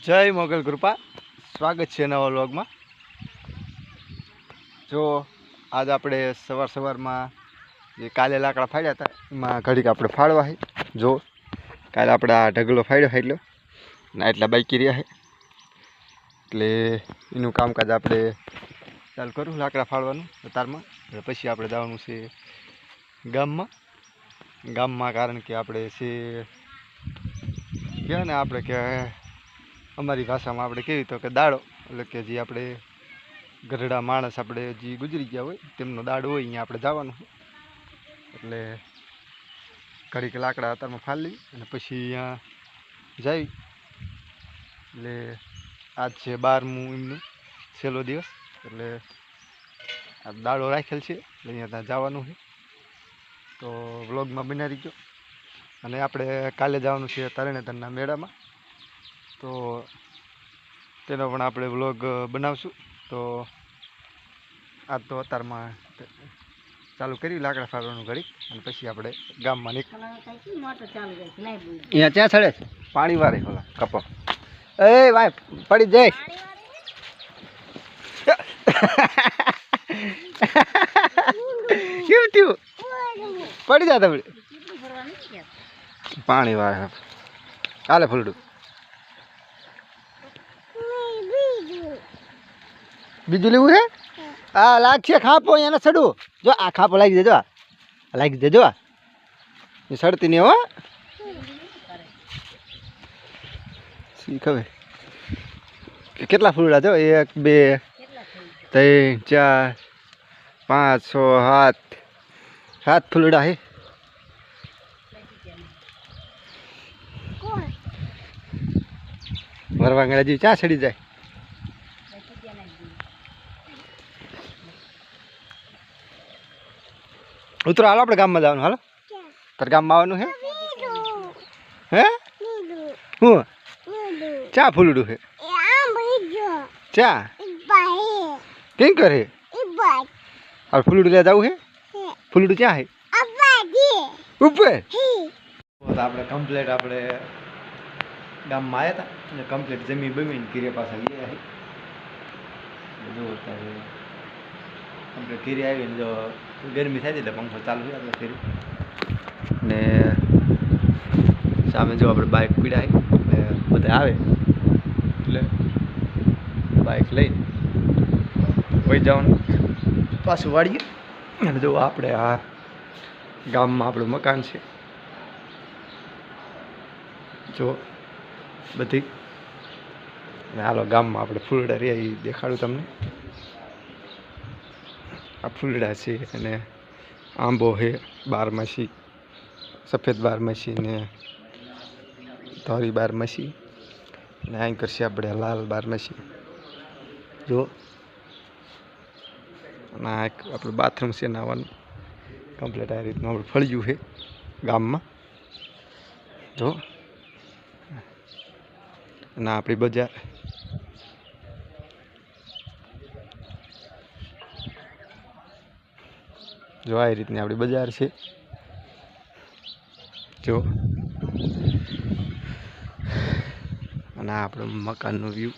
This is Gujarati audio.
जय मोगल कृपा स्वागत है नवा व्लॉग में। जो आज આપણે સવારમાં જે કાલે લાકડા ફાડ્યા હતા એમાં ઘડીક આપણે ફાડવા છે। જો કાલે આપણે આ ઢગલો ફાડ્યો એટલો ના એટલા બાકી રહ્યા છે એટલે એનું કામકાજ આપણે ચાલુ કરું લાકડા ફાડવાનું તારમાં। પછી આપણે જવાનું છે ગામમાં કારણ કે આપણે છે કહેવાય ને આપણે કે અમારી ભાષામાં આપણે કેવી તો કે દાડો એટલે કે જે આપણે ગઢડા માણસ આપણે જે ગુજરી ગયા હોય તેમનો દાડો હોય અહીંયા આપણે જવાનું છે। એટલે ઘડીક લાકડા અત્યારમાં ફાડી અને પછી અહીંયા જઈ એટલે આજ છે 12મું એમનું છેલ્લો દિવસ એટલે આ દાડો રાખેલ છે એટલે અહીંયા ત્યાં જવાનું છે। તો વ્લોગમાં બનાવી ગયો અને આપણે કાલે જવાનું છે તરણેતરના મેળામાં તો તેનો પણ આપણે વ્લોગ બનાવશું। તો આજ તો અત્યારમાં ચાલુ કર્યું લાકડા ફાડવાનું ઘડીક અને પછી આપણે ગામમાં અહીંયા ત્યાં ચડે છે પાણી વારે ઓલા કપો એ ભાઈ પડી જાય કેવું થયું પડી જાય તમે પાણી વારે ચાલે ફૂલડું બીજું લેવું છે આ લાગશે ખાપો એને સડું જો આ ખાપો લાગી દેજો લાગી દેજો એ સડતી નહીં હો શીખ હવે કેટલા ફૂલડા જો 1 2 3 4 5 6 7 ફૂલડા છે। વરવાંગડા જેવી ચા સડી જાય ઉતરો હાલો આપણે ગામમાં જવાનું હાલો તાર ગામમાં આવવાનું છે હે હું ચા ફૂલડું છે ચા કેમ કરે હવે ફૂલડું લે જવું છે ફૂલડું ક્યાં છે ઉપર આપણે કમ્પ્લેટ આપણે ગામમાં આવ્યા હતા અને કમ્પ્લેટ જમીન બમીન ઘીરે પાછા ગયા છે જો અત્યારે કમ્પ્લેટ ઘીરે આવીને જો ગરમી થાય એટલે પંખો ચાલુ છે આપણે ફેરી ને સામે જો આપણે બાઇક પીડાય એટલે બધા આવે એટલે બાઇક લઈને વહી જવાનું પાછું વાળીએ અને જો આપણે આ ગામમાં આપણું મકાન છે જો બધી અને હાલો ગામમાં આપણે ફૂલડા રહ્યા એ દેખાડું તમને। આ ફૂલડા છે અને આંબો છે બારમાસી સફેદ બારમાસી ને ધોરી બારમાસી ને અહીં કરશે આપણે લાલ બારમાસી જો અને આ એક આપણું બાથરૂમ છે નાવાનું કમ્પ્લીટ આ રીતનું આપણે ફળિયું છે ગામમાં જો અને આપણી બજાર જો આ રીતની આપણી બજાર છે જો અને આ આપણું મકાનનું વ્યૂ